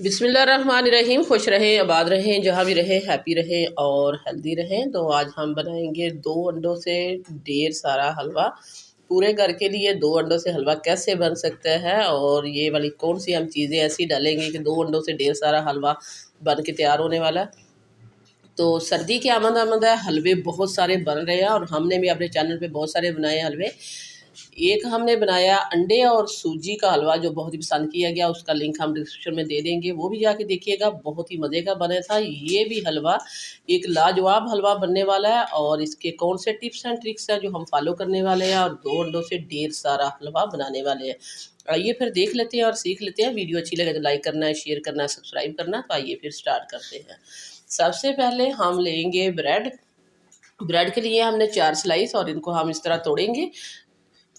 बिस्मिल्लाहिर्रहमानिर्रहीम। खुश रहें, आबाद रहें, जहाँ भी रहें हैप्पी रहें और हेल्दी रहें। तो आज हम बनाएंगे 2 अंडों से ढेर सारा हलवा। पूरे घर के लिए 2 अंडों से हलवा कैसे बन सकता है और ये वाली कौन सी हम चीज़ें ऐसी डालेंगे कि 2 अंडों से ढेर सारा हलवा बन के तैयार होने वाला है। तो सर्दी की आमद आमद है, हलवे बहुत सारे बन रहे हैं और हमने भी अपने चैनल पे बहुत सारे बनाए हलवे। एक हमने बनाया अंडे और सूजी का हलवा जो बहुत ही पसंद किया गया, उसका लिंक हम डिस्क्रिप्शन में दे देंगे, वो भी जाके देखिएगा, बहुत ही मज़े का बना था। ये भी हलवा एक लाजवाब हलवा बनने वाला है और इसके कौन से टिप्स एंड ट्रिक्स हैं जो हम फॉलो करने वाले हैं और 2 अंडों से ढेर सारा हलवा बनाने वाले हैं। आइए फिर देख लेते हैं और सीख लेते हैं। वीडियो अच्छी लगे तो लाइक करना है, शेयर करना है, सब्सक्राइब करना। तो आइए फिर स्टार्ट करते हैं। सबसे पहले हम लेंगे ब्रेड। ब्रेड के लिए हमने 4 स्लाइस और इनको हम इस तरह तोड़ेंगे।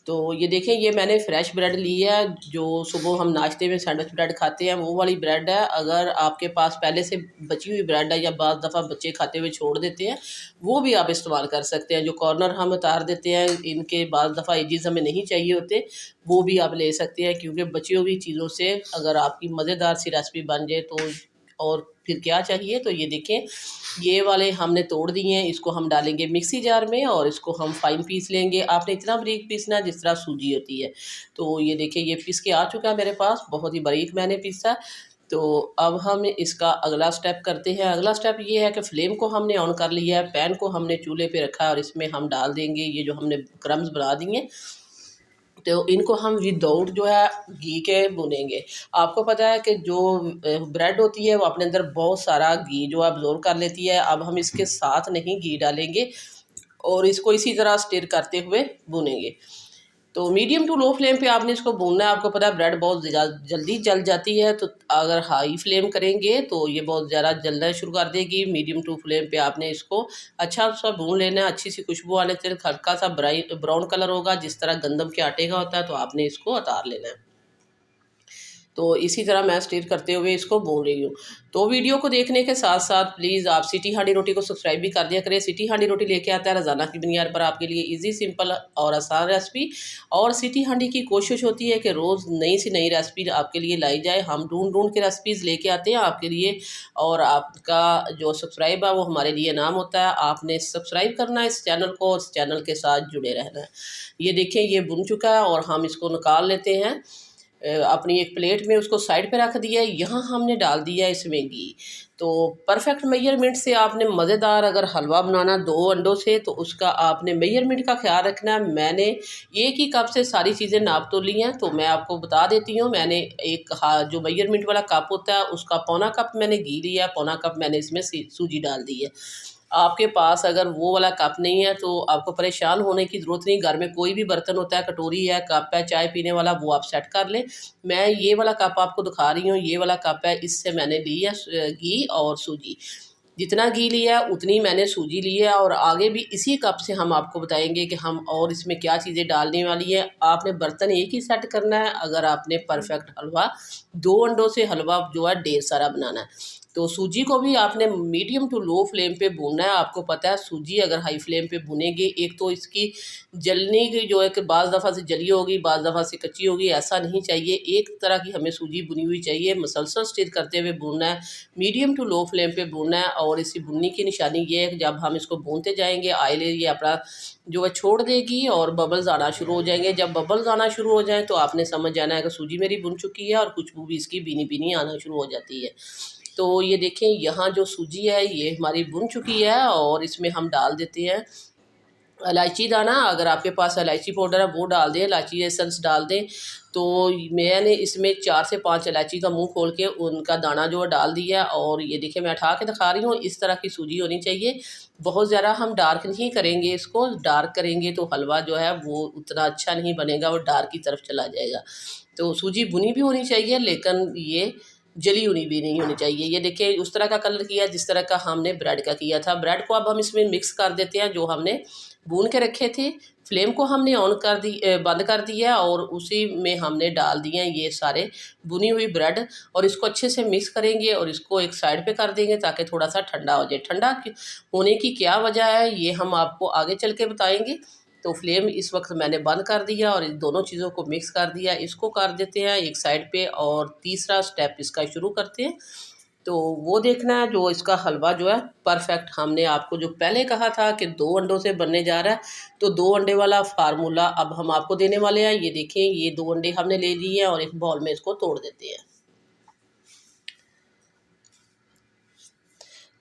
तो ये देखें, ये मैंने फ्रेश ब्रेड ली है, जो सुबह हम नाश्ते में सैंडविच ब्रेड खाते हैं वो वाली ब्रेड है। अगर आपके पास पहले से बची हुई ब्रेड है या बाज़ दफ़ा बच्चे खाते हुए छोड़ देते हैं, वो भी आप इस्तेमाल कर सकते हैं। जो कॉर्नर हम उतार देते हैं, इनके बाज़ दफ़ा एजेस हमें नहीं चाहिए होते, वो भी आप ले सकते हैं। क्योंकि बची हुई चीज़ों से अगर आपकी मज़ेदार सी रेसिपी बन जाए तो और फिर क्या चाहिए। तो ये देखें, ये वाले हमने तोड़ दिए हैं, इसको हम डालेंगे मिक्सी जार में और इसको हम फाइन पीस लेंगे। आपने इतना बारीक पीसना है जिस तरह सूजी होती है। तो ये देखिए, ये पीस के आ चुका है मेरे पास, बहुत ही बारीक मैंने पीसा। तो अब हम इसका अगला स्टेप करते हैं। अगला स्टेप ये है कि फ्लेम को हमने ऑन कर लिया है, पैन को हमने चूल्हे पे रखा है और इसमें हम डाल देंगे ये जो हमने क्रम्स बना दिए। तो इनको हम विदाउट जो है घी के भुनेंगे। आपको पता है कि जो ब्रेड होती है वो अपने अंदर बहुत सारा घी जो अब्जॉर्ब कर लेती है। अब हम इसके साथ नहीं घी डालेंगे और इसको इसी तरह स्टिर करते हुए भुनेंगे। तो मीडियम टू लो फ्लेम पे आपने इसको भूनना है। आपको पता है ब्रेड बहुत जल्दी जल जाती है, तो अगर हाई फ्लेम करेंगे तो ये बहुत ज़्यादा जलना शुरू कर देगी। मीडियम टू फ्लेम पे आपने इसको अच्छा सा भून लेना है। अच्छी सी खुशबू आने से हल्का सा ब्राउन कलर होगा, जिस तरह गंदम के आटे का होता है, तो आपने इसको उतार लेना है। तो इसी तरह मैं स्टिर करते हुए इसको भून रही हूँ। तो वीडियो को देखने के साथ साथ प्लीज़ आप सिटी हांडी रोटी को सब्सक्राइब भी कर दिया करें। सिटी हांडी रोटी लेके आता है रोज़ाना की बुनियाद पर आपके लिए इजी, सिंपल और आसान रेसिपी। और सिटी हांडी की कोशिश होती है कि रोज़ नई से नई रेसिपी आपके लिए लाई जाए। हम ढूंढ ढूंढ के रेसिपीज़ लेके आते हैं आपके लिए और आपका जो सब्सक्राइब है वो हमारे लिए नाम होता है। आपने सब्सक्राइब करना है इस चैनल को और इस चैनल के साथ जुड़े रहना है। ये देखें, ये बुन चुका है और हम इसको निकाल लेते हैं अपनी एक प्लेट में, उसको साइड पे रख दिया है। यहाँ हमने डाल दिया है इसमें घी। तो परफेक्ट मेजरमेंट से आपने मज़ेदार अगर हलवा बनाना 2 अंडों से, तो उसका आपने मेजरमेंट का ख्याल रखना है। मैंने एक ही कप से सारी चीज़ें नाप तो ली हैं, तो मैं आपको बता देती हूँ। मैंने एक जो मेजरमेंट वाला कप होता है उसका पौना कप मैंने घी लिया है, पौना कप मैंने इसमें सूजी डाल दी है। आपके पास अगर वो वाला कप नहीं है तो आपको परेशान होने की ज़रूरत नहीं। घर में कोई भी बर्तन होता है, कटोरी है, कप है चाय पीने वाला, वो आप सेट कर लें। मैं ये वाला कप आपको दिखा रही हूँ, ये वाला कप है, इससे मैंने ली है घी और सूजी। जितना घी लिया है उतनी मैंने सूजी ली है और आगे भी इसी कप से हम आपको बताएंगे कि हम और इसमें क्या चीज़ें डालने वाली है। आपने बर्तन एक ही सेट करना है अगर आपने परफेक्ट हलवा 2 अंडों से हलवा जो है ढेर सारा बनाना है। तो सूजी को भी आपने मीडियम टू लो फ्लेम पे भूनना है। आपको पता है सूजी अगर हाई फ्लेम पे भुनेंगे, एक तो इसकी जलने की जो है कि बाज़ दफ़ा से जली होगी, बाज़ दफ़ा से कच्ची होगी, ऐसा नहीं चाहिए। एक तरह की हमें सूजी भुनी हुई चाहिए। मसलसल स्टिर करते हुए भूनना है, मीडियम टू लो फ्लेम पे भूनना है। और इसी भुनने की निशानी ये है कि जब हम इसको भूनते जाएंगे, ऑयल ये अपना जो है छोड़ देगी और बबल्स आना शुरू हो जाएंगे। जब बबल्स आना शुरू हो जाएं तो आपने समझ जाना है कि सूजी मेरी भुन चुकी है और खुशबू भी इसकी भीनी भीनी आना शुरू हो जाती है। तो ये देखें, यहाँ जो सूजी है ये हमारी भुन चुकी है और इसमें हम डाल देते हैं इलायची दाना। अगर आपके पास इलायची पाउडर है वो डाल दें, इलायची एसेंस डाल दें। तो मैंने इसमें 4 से 5 इलायची का मुंह खोल के उनका दाना जो है डाल दिया। और ये देखिए, मैं उठा के दिखा रही हूँ, इस तरह की सूजी होनी चाहिए। बहुत ज़्यादा हम डार्क नहीं करेंगे इसको, डार्क करेंगे तो हलवा जो है वो उतना अच्छा नहीं बनेगा, वो डार्क की तरफ चला जाएगा। तो सूजी भुनी भी होनी चाहिए लेकिन ये जली हुई भी नहीं होनी चाहिए। ये देखिए, उस तरह का कलर किया जिस तरह का हमने ब्रेड का किया था। ब्रेड को अब हम इसमें मिक्स कर देते हैं जो हमने भून के रखे थे। फ्लेम को हमने ऑन कर दी, बंद कर दिया और उसी में हमने डाल दिए हैं ये सारे भुनी हुई ब्रेड। और इसको अच्छे से मिक्स करेंगे और इसको एक साइड पे कर देंगे ताकि थोड़ा सा ठंडा हो जाए। ठंडा होने की क्या वजह है ये हम आपको आगे चल के बताएंगे। तो फ्लेम इस वक्त मैंने बंद कर दिया और इन दोनों चीज़ों को मिक्स कर दिया। इसको कर देते हैं एक साइड पे और तीसरा स्टेप इसका शुरू करते हैं। तो वो देखना है जो इसका हलवा जो है परफेक्ट, हमने आपको जो पहले कहा था कि 2 अंडों से बनने जा रहा है, तो 2 अंडे वाला फार्मूला अब हम आपको देने वाले हैं। ये देखें, ये 2 अंडे हमने ले लिए हैं और एक बॉल में इसको तोड़ देते हैं।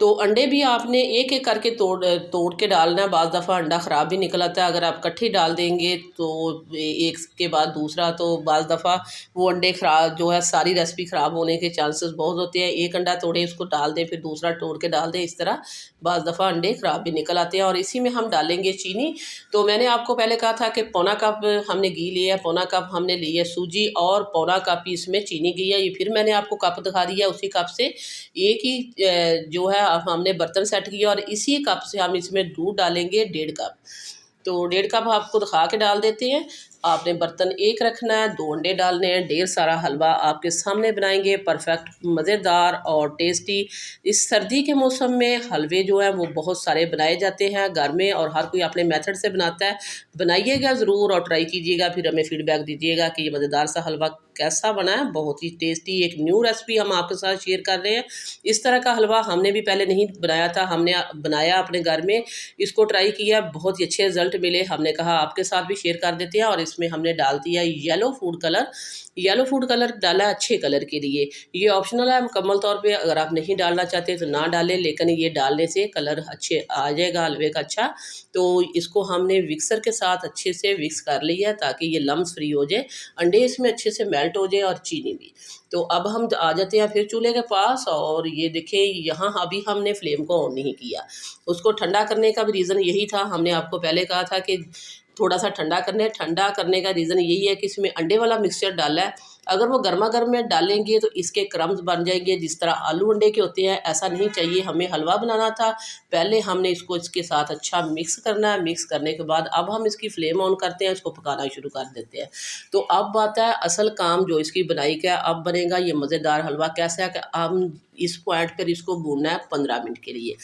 तो अंडे भी आपने एक एक करके तोड़ तोड़ के डालना है। बाज़ दफ़ा अंडा ख़राब भी निकल आता है, अगर आप इकट्ठे डाल देंगे तो एक के बाद दूसरा, तो बाज़ दफ़ा वो अंडे ख़राब जो है सारी रेसिपी ख़राब होने के चांसेस बहुत होते हैं। एक अंडा तोड़े उसको डाल दें, फिर दूसरा तोड़ के डाल दें, इस तरह बाज़ दफ़ा अंडे ख़राब भी निकल आते हैं। और इसी में हम डालेंगे चीनी। तो मैंने आपको पहले कहा था कि पौना कप हमने घी लिया है, पौना कप हमने ली है सूजी और पौना कप ही इसमें चीनी की है। ये फिर मैंने आपको कप दिखा दिया, उसी कप से एक ही जो है अब हमने बर्तन सेट किया और इसी कप से हम इसमें दूध डालेंगे 1.5 कप। तो 1.5 कप आपको दिखा के डाल देते हैं। आपने बर्तन एक रखना है, 2 अंडे डालने हैं, ढेर सारा हलवा आपके सामने बनाएंगे, परफेक्ट मज़ेदार और टेस्टी। इस सर्दी के मौसम में हलवे जो है वो बहुत सारे बनाए जाते हैं घर में और हर कोई अपने मेथड से बनाता है। बनाइएगा ज़रूर और ट्राई कीजिएगा, फिर हमें फीडबैक दीजिएगा कि ये मज़ेदार सा हलवा कैसा बना है। बहुत ही टेस्टी एक न्यू रेसिपी हम आपके साथ शेयर कर रहे हैं। इस तरह का हलवा हमने भी पहले नहीं बनाया था, हमने बनाया अपने घर में, इसको ट्राई किया, बहुत ही अच्छे रिजल्ट मिले। हमने कहा आपके साथ भी शेयर कर देते हैं। और इसमें हमने डाल दिया yellow food colour. Yellow food colour डाला अच्छे कलर के लिए, ये ऑप्शनल है मुकम्मल तौर पे, अगर आप नहीं डालना चाहते तो ना डालें, लेकिन ये डालने से कलर अच्छे आ जाएगा हलवे का अच्छा। तो इसको हमने मिक्सर के साथ अच्छे से मिक्स कर लिया ताकि ये लम्स फ्री हो जाए, अंडे इसमें अच्छे से मेल्ट हो जाए और चीनी भी। तो अब हम आ जाते हैं फिर चूल्हे के पास और ये देखें यहाँ अभी हमने फ्लेम को ऑन नहीं किया। उसको ठंडा करने का भी रीज़न यही था, हमने आपको पहले कहा था कि थोड़ा सा ठंडा करना है। ठंडा करने का रीज़न यही है कि इसमें अंडे वाला मिक्सचर डाला है, अगर वो गर्मा गर्म में डालेंगे तो इसके क्रम्स बन जाएंगे जिस तरह आलू अंडे के होते हैं, ऐसा नहीं चाहिए। हमें हलवा बनाना था, पहले हमने इसको इसके साथ अच्छा मिक्स करना है। मिक्स करने के बाद अब हम इसकी फ्लेम ऑन करते हैं, इसको पकाना शुरू कर देते हैं। तो अब आता है असल काम जो इसकी बनाई का है। अब बनेगा ये मज़ेदार हलवा। कैसा है कि हम इस पॉइंट पर इसको भूनना है 15 मिनट के लिए।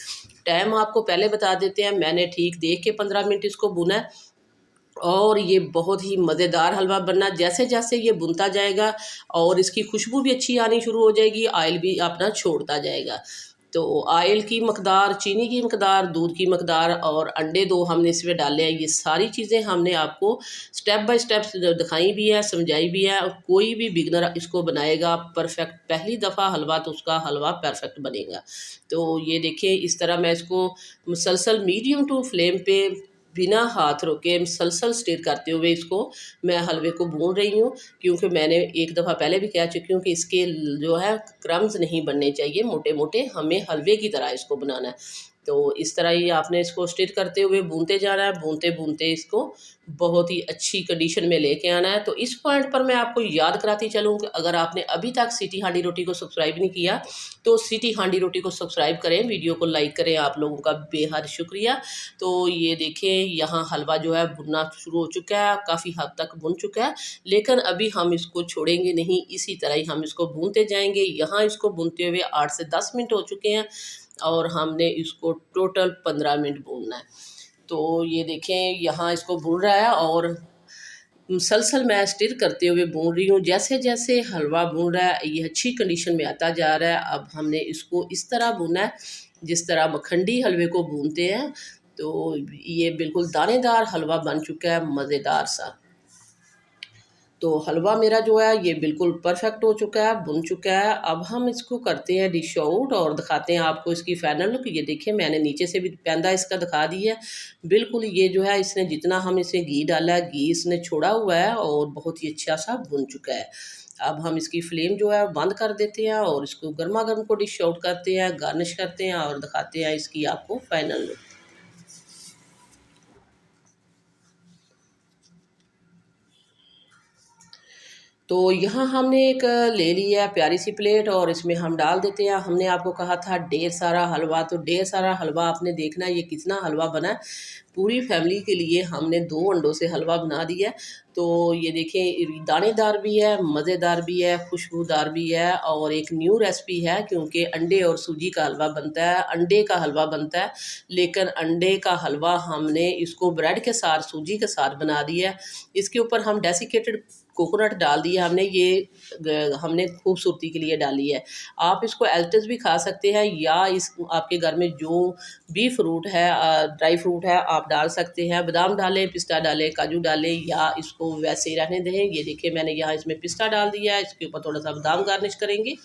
टाइम आपको पहले बता देते हैं, मैंने ठीक देख के 15 मिनट इसको भुना है और ये बहुत ही मज़ेदार हलवा बनना। जैसे जैसे ये बुनता जाएगा और इसकी खुशबू भी अच्छी आनी शुरू हो जाएगी, ऑयल भी अपना छोड़ता जाएगा। तो ऑयल की मकदार, चीनी की मकदार, दूध की मकदार और अंडे 2 हमने इसमें डाले हैं। ये सारी चीज़ें हमने आपको स्टेप बाय स्टेप दिखाई भी है, समझाई भी है। और कोई भी बिगनर इसको बनाएगा परफेक्ट, पहली दफ़ा हलवा तो उसका हलवा परफेक्ट बनेगा। तो ये देखें, इस तरह मैं इसको मुसलसल मीडियम टू फ्लेम पे बिना हाथ रोके मुसलसल स्टिर करते हुए इसको मैं हलवे को भून रही हूँ। क्योंकि मैंने एक दफ़ा पहले भी कह चुकी हूँ कि इसके जो है क्रम्स नहीं बनने चाहिए, मोटे मोटे हमें हलवे की तरह इसको बनाना है। तो इस तरह ही आपने इसको स्टिर करते हुए भूनते जाना है, भूनते भूनते इसको बहुत ही अच्छी कंडीशन में लेके आना है। तो इस पॉइंट पर मैं आपको याद कराती चलूँ कि अगर आपने अभी तक सिटी हांडी रोटी को सब्सक्राइब नहीं किया तो सिटी हांडी रोटी को सब्सक्राइब करें, वीडियो को लाइक करें, आप लोगों का बेहद शुक्रिया। तो ये देखें, यहाँ हलवा जो है भुनना शुरू हो चुका है, काफ़ी हद तक भुन चुका है, लेकिन अभी हम इसको छोड़ेंगे नहीं, इसी तरह ही हम इसको भूनते जाएंगे। यहाँ इसको भूनते हुए 8 से 10 मिनट हो चुके हैं और हमने इसको टोटल 15 मिनट भूनना है। तो ये देखें, यहाँ इसको भून रहा है और मुसलसल मैं स्टिर करते हुए भून रही हूँ। जैसे जैसे हलवा भून रहा है ये अच्छी कंडीशन में आता जा रहा है। अब हमने इसको इस तरह भूनना है जिस तरह मखंडी हलवे को भूनते हैं। तो ये बिल्कुल दानेदार हलवा बन चुका है, मज़ेदार सा। तो हलवा मेरा जो है ये बिल्कुल परफेक्ट हो चुका है, बुन चुका है। अब हम इसको करते हैं डिश आउट और दिखाते हैं आपको इसकी फाइनल लुक। ये देखिए, मैंने नीचे से भी पैंदा इसका दिखा दिया है। बिल्कुल ये जो है इसने जितना हम इसे घी डाला है, घी इसने छोड़ा हुआ है और बहुत ही अच्छा सा बुन चुका है। अब हम इसकी फ्लेम जो है बंद कर देते हैं और इसको गर्मा गर्म को डिश आउट करते हैं, गार्निश करते हैं और दिखाते हैं इसकी आपको फाइनल लुक। तो यहाँ हमने एक ले ली है प्यारी सी प्लेट और इसमें हम डाल देते हैं। हमने आपको कहा था ढेर सारा हलवा, तो ढेर सारा हलवा आपने देखना है ये कितना हलवा बना है। पूरी फैमिली के लिए हमने 2 अंडों से हलवा बना दिया है। तो ये देखें दानेदार भी है, मज़ेदार भी है, खुशबूदार भी है और एक न्यू रेसिपी है क्योंकि अंडे और सूजी का हलवा बनता है, अंडे का हलवा बनता है, लेकिन अंडे का हलवा हमने इसको ब्रेड के साथ, सूजी के साथ बना दिया है। इसके ऊपर हम डेसिकेटेड कोकोनट डाल दिया हमने, ये हमने खूबसूरती के लिए डाली है। आप इसको एल्टस भी खा सकते हैं या इस आपके घर में जो भी फ्रूट है, ड्राई फ्रूट है, आप डाल सकते हैं। बादाम डालें, पिस्ता डालें, काजू डालें या इसको वैसे ही रहने दें। ये देखिए मैंने यहाँ इसमें पिस्ता डाल दिया है, इसके ऊपर थोड़ा सा बादाम गार्निश करेंगे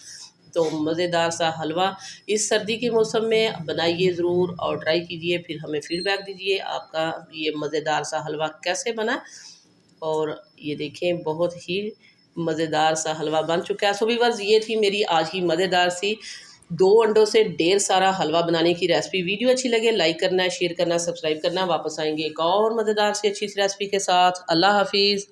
तो मज़ेदार सा हलवा इस सर्दी के मौसम में बनाइए ज़रूर और ट्राई कीजिए, फिर हमें फीडबैक दीजिए आपका ये मज़ेदार सा हलवा कैसे बना। और ये देखें बहुत ही मज़ेदार सा हलवा बन चुका है। सो व्यूअर्स, ये थी मेरी आज की मज़ेदार सी 2 अंडों से ढेर सारा हलवा बनाने की रेसिपी। वीडियो अच्छी लगे लाइक करना, शेयर करना, सब्सक्राइब करना। वापस आएंगे एक और मज़ेदार सी अच्छी सी रेसिपी के साथ। अल्लाह हाफिज़।